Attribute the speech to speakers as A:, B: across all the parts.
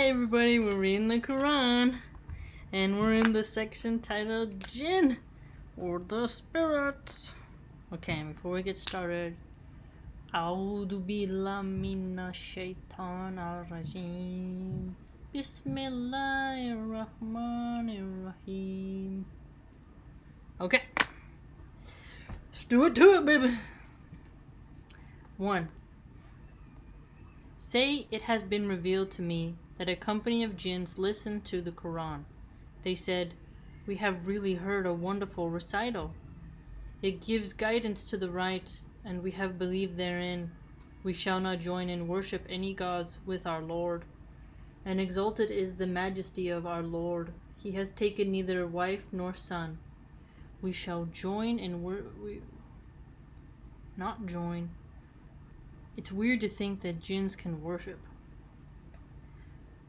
A: Hi everybody, we're reading the Quran, and we're in the section titled Jinn, or the spirits. Okay, before we get started, A'udhu billahi minash shaitanir rajim. Bismillahir rahmanir rahim. Okay, let's do it to it, baby. 1. Say, it has been revealed to me that a company of jinns listened to the Quran. They said, "We have really heard a wonderful recital. It gives guidance to the right, and we have believed therein. We shall not join in worship any gods with our Lord. And exalted is the majesty of our Lord. He has taken neither wife nor son. We shall join in not join. It's weird to think that jinns can worship.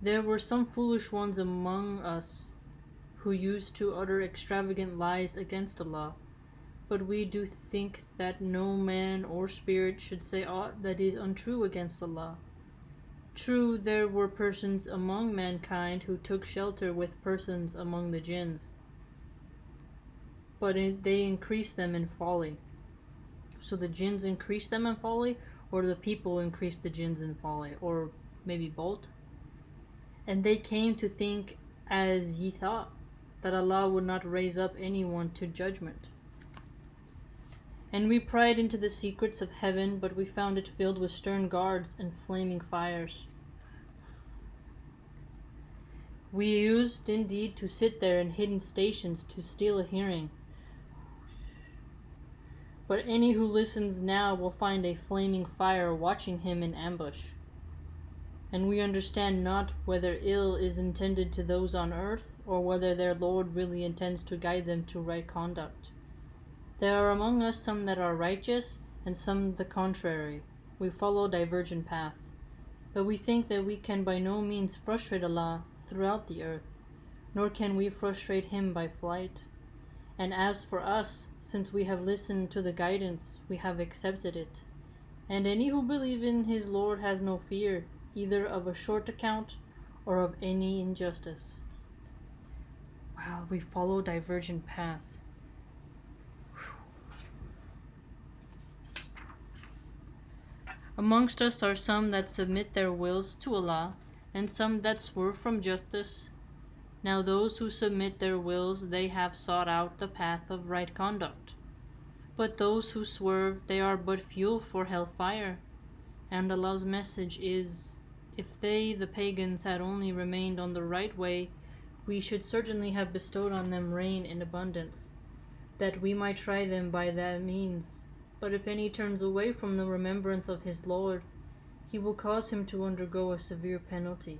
A: There were some foolish ones among us who used to utter extravagant lies against Allah, but we do think that no man or spirit should say aught that is untrue against Allah. True, there were persons among mankind who took shelter with persons among the jinns, but they increased them in folly. So the jinns increased them in folly, or the people increased the jinns in folly, or maybe both? And they came to think as ye thought, that Allah would not raise up anyone to judgment. And we pried into the secrets of heaven, but we found it filled with stern guards and flaming fires. We used indeed to sit there in hidden stations to steal a hearing. But any who listens now will find a flaming fire watching him in ambush. And we understand not whether ill is intended to those on earth, or whether their Lord really intends to guide them to right conduct. There are among us some that are righteous, and some the contrary. We follow divergent paths. But we think that we can by no means frustrate Allah throughout the earth, nor can we frustrate Him by flight. And as for us, since we have listened to the guidance, we have accepted it. And any who believe in his Lord has no fear, either of a short account or of any injustice. Wow, we follow divergent paths. Amongst us are some that submit their wills to Allah, and some that swerve from justice. Now those who submit their wills, they have sought out the path of right conduct. But those who swerve, they are but fuel for hellfire. And Allah's message is, if they, the pagans, had only remained on the right way, we should certainly have bestowed on them rain in abundance, that we might try them by that means. But if any turns away from the remembrance of his Lord, He will cause him to undergo a severe penalty.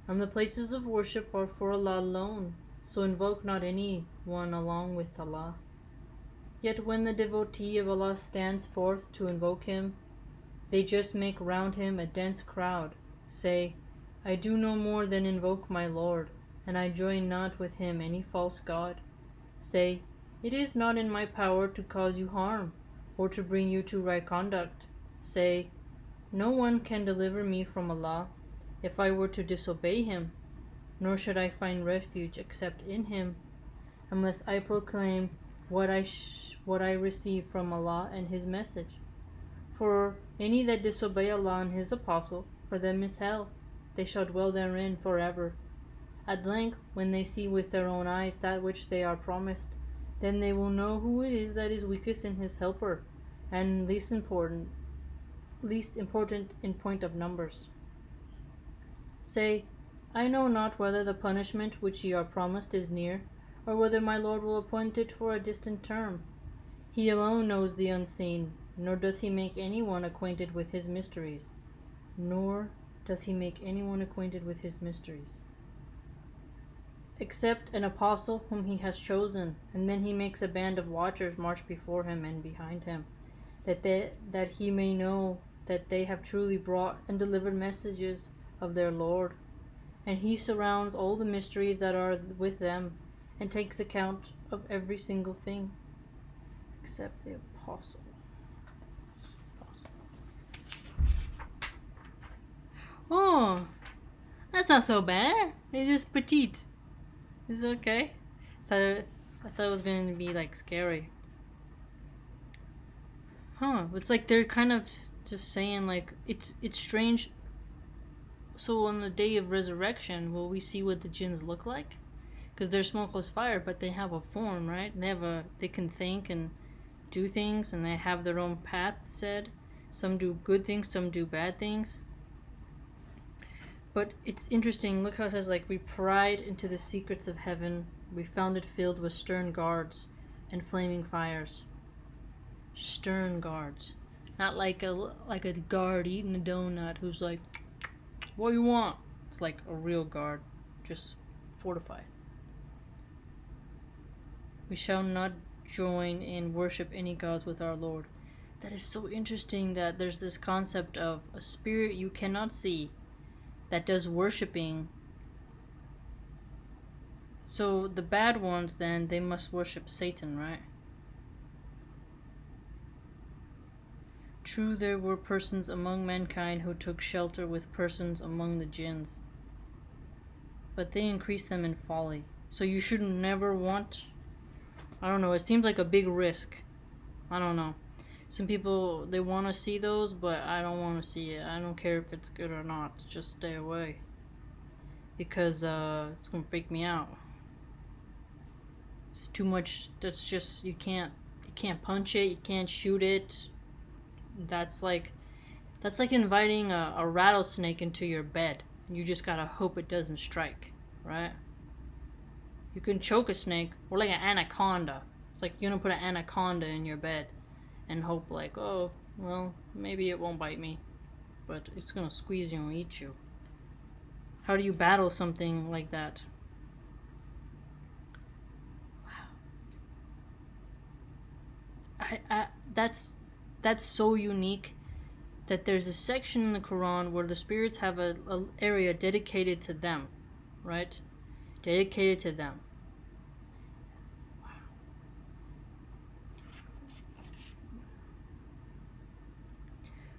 A: And the places of worship are for Allah alone, so invoke not any one along with Allah. Yet when the devotee of Allah stands forth to invoke Him, they just make round him a dense crowd. Say, I do no more than invoke my Lord, and I join not with him any false god. Say, it is not in my power to cause you harm, or to bring you to right conduct. Say, no one can deliver me from Allah if I were to disobey Him, nor should I find refuge except in Him, unless I proclaim what I receive from Allah and His message. For any that disobey Allah and His apostle, for them is hell, they shall dwell therein forever. At length, when they see with their own eyes that which they are promised, then they will know who it is that is weakest in his helper, and least important in point of numbers. Say, I know not whether the punishment which ye are promised is near, or whether my Lord will appoint it for a distant term. He alone knows the unseen, nor does He make anyone acquainted with His mysteries. Except an apostle whom He has chosen, and then He makes a band of watchers march before him and behind him, that He may know that they have truly brought and delivered messages of their Lord. And He surrounds all the mysteries that are with them, and takes account of every single thing, except the apostle. Oh, That's not so bad. It's just petite. It's okay. I thought it was going to be like scary. Huh? It's like they're kind of just saying like it's strange. So on the day of resurrection, will we see what the jinns look like? Because they're smokeless fire, but they have a form, right? They can think and do things, and they have their own path said. Some do good things, some do bad things. But it's interesting. Look how it says, like, we pried into the secrets of heaven. We found it filled with stern guards and flaming fires. Stern guards. Not like a guard eating a donut who's like, what do you want? It's like a real guard, just fortified. We shall not join in worship any gods with our Lord. That is so interesting that there's this concept of a spirit you cannot see that does worshiping. So the bad ones, then, they must worship Satan, right? True, there were persons among mankind who took shelter with persons among the jinns, but they increased them in folly. So you should never want... I don't know, it seems like a big risk. I don't know. Some people, they want to see those, but I don't want to see it. I don't care if it's good or not. Just stay away. Because it's going to freak me out. It's too much. That's just, you can't punch it. You can't shoot it. That's like inviting a rattlesnake into your bed. You just got to hope it doesn't strike, right? You can choke a snake, or like an anaconda. It's like you're going to put an anaconda in your bed and hope like, oh, well, maybe it won't bite me, but it's gonna squeeze you and eat you. How do you battle something like that? Wow. That's so unique that there's a section in the Quran where the spirits have a area dedicated to them, right? Dedicated to them.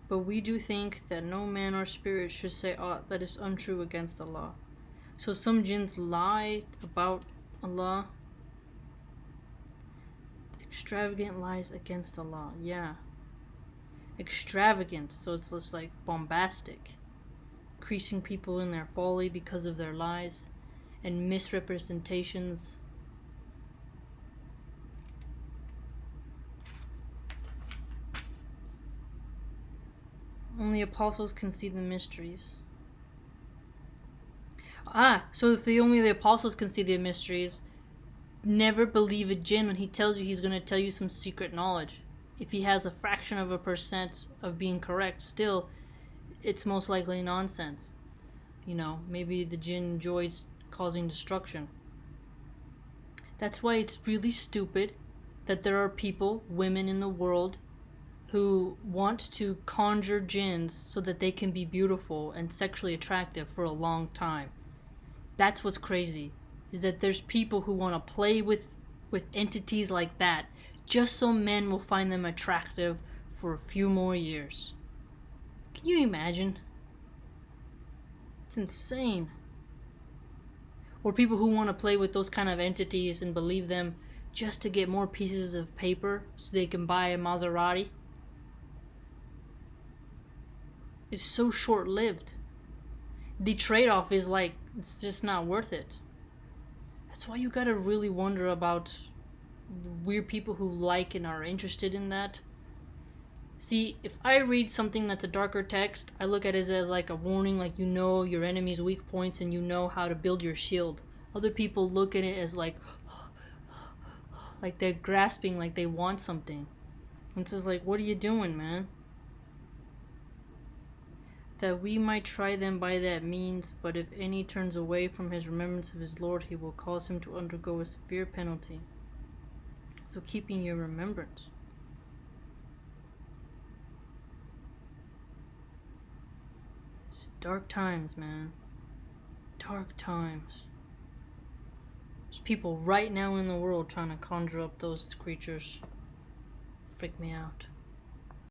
A: But we do think that no man or spirit should say aught that is untrue against Allah. So some jinns lie about Allah. Extravagant lies against Allah. Yeah. Extravagant. So it's just like bombastic. Increasing people in their folly because of their lies and misrepresentations. Only apostles can see the mysteries. So if only the apostles can see the mysteries, never believe a jinn when he tells you he's going to tell you some secret knowledge. If he has a fraction of a percent of being correct, still, it's most likely nonsense. You know, maybe the jinn enjoys causing destruction. That's why it's really stupid that there are people, women in the world, who want to conjure jinns so that they can be beautiful and sexually attractive for a long time. That's what's crazy, is that there's people who want to play with entities like that just so men will find them attractive for a few more years. Can you imagine? It's insane. Or people who want to play with those kind of entities and believe them just to get more pieces of paper so they can buy a Maserati. Is so short-lived. The trade-off is like, it's just not worth it. That's why you gotta really wonder about weird people who like and are interested in that. See, if I read something that's a darker text, I look at it as like a warning, like you know your enemy's weak points and you know how to build your shield. Other people look at it as like they're grasping, like they want something. And it's just like, what are you doing, man? That we might try them by that means, but if any turns away from his remembrance of his Lord, he will cause him to undergo a severe penalty. So keeping your remembrance. It's dark times, man. Dark times. There's people right now in the world trying to conjure up those creatures. Freak me out.